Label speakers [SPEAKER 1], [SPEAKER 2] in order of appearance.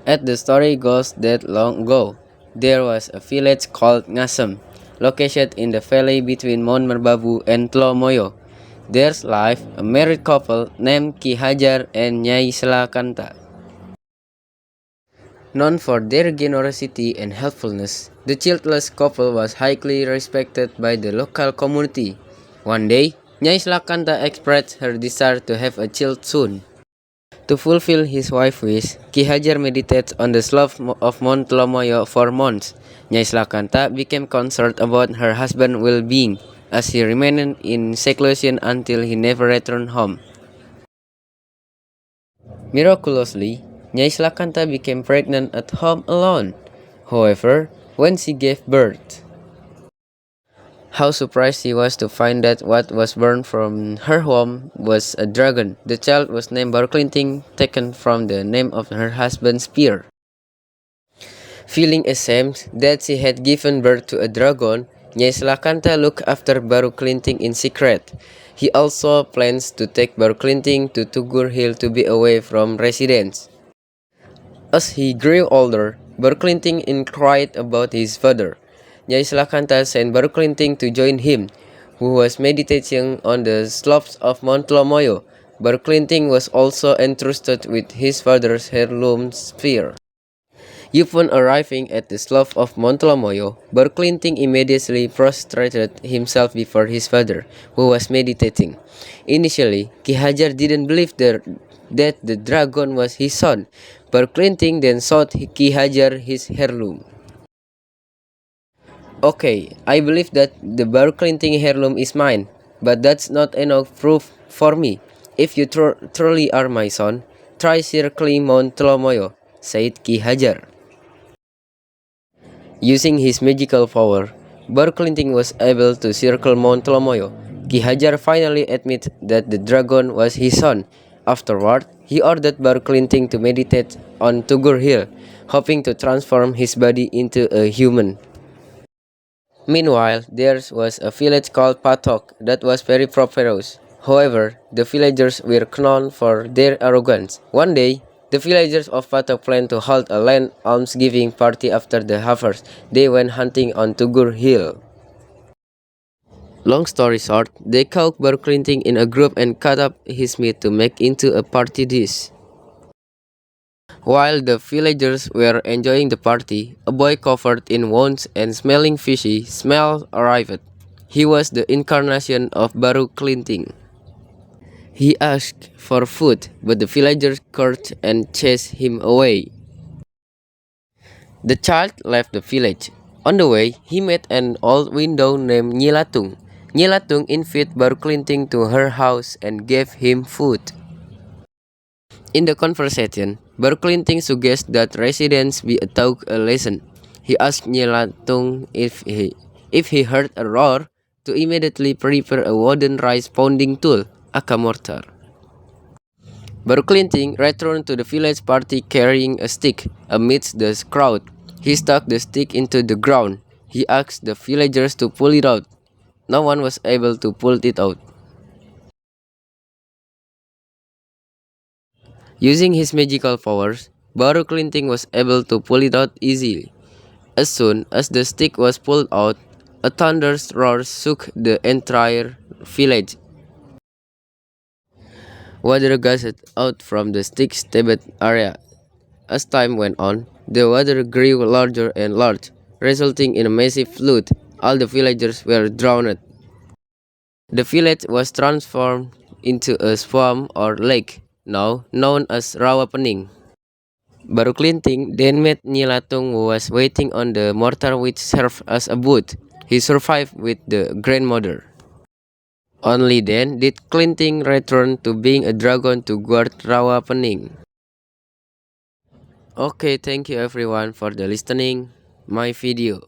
[SPEAKER 1] As the story goes, that long ago, there was a village called Ngasem, located in the valley between Mount Merbabu and Tlomoyo. There's lived a married couple named Ki Hajar and Nyai Selakanta. Known for their generosity and helpfulness, the childless couple was highly respected by the local community. One day, Nyai Selakanta expressed her desire to have a child soon. To fulfill his wife's wish, Ki Hajar meditated on the slope of Mount Tlomoyo for months. Nyai Selakanta became concerned about her husband's well-being, as he remained in seclusion until he never returned home. Miraculously, Nyai Selakanta became pregnant at home alone. However, when she gave birth, how surprised she was to find that what was born from her womb was a dragon. The child was named Barclinting, taken from the name of her husband's spear. Feeling ashamed that she had given birth to a dragon, Nyai Selakanta looked after Barclinting in secret. He also plans to take Barclinting to Tugur Hill to be away from residents. As he grew older, Barclinting inquired about his father. Nyai Selakanta sent Barclinting to join him, who was meditating on the slopes of Mount Tlomoyo. Barclinting was also entrusted with his father's heirloom spear. Upon arriving at the slope of Mount Tlomoyo, Barclinting immediately prostrated himself before his father, who was meditating. Initially, Ki Hajar didn't believe that the dragon was his son. Barclinting then showed Ki Hajar his heirloom. Okay, I believe that the Barclinting heirloom is mine, but that's not enough proof for me. If you truly are my son, try circling Mount Tlomoyo, said Ki Hajar. Using his magical power, Barclinting was able to circle Mount Tlomoyo. Ki Hajar finally admitted that the dragon was his son. Afterward, he ordered Barclinting to meditate on Tugur Hill, hoping to transform his body into a human. Meanwhile, there was a village called Patok that was very prosperous. However, the villagers were known for their arrogance. One day, the villagers of Patok planned to hold a land almsgiving party after the harvest. They went hunting on Tugur Hill. Long story short, they cooked Barclinting in a group and cut up his meat to make into a party dish. While the villagers were enjoying the party, a boy covered in wounds and smelling fishy smell arrived. He was the incarnation of Barclinting. He asked for food, but the villagers cursed and chased him away. The child left the village. On the way, he met an old widow named Nyilatung. Nyilatung invited Barclinting to her house and gave him food. In the conversation, Barclinting suggests that residents be taught a lesson. He asked Nyilatung if he heard a roar to immediately prepare a wooden rice pounding tool, aka mortar. Barclinting returned to the village party carrying a stick. Amidst the crowd, he stuck the stick into the ground. He asked the villagers to pull it out. No one was able to pull it out. Using his magical powers, Barclinting was able to pull it out easily. As soon as the stick was pulled out, a thunderous roar shook the entire village. Water gushed out from the stick-stabbed area. As time went on, the water grew larger and larger, resulting in a massive flood. All the villagers were drowned. The village was transformed into a swamp or lake, now known as Rawapening. Barclinting then met Nyilatung, who was waiting on the mortar which served as a boot. He survived with the grandmother. Only then did Clinting return to being a dragon to guard Rawapening. Okay, thank you everyone for the listening my video.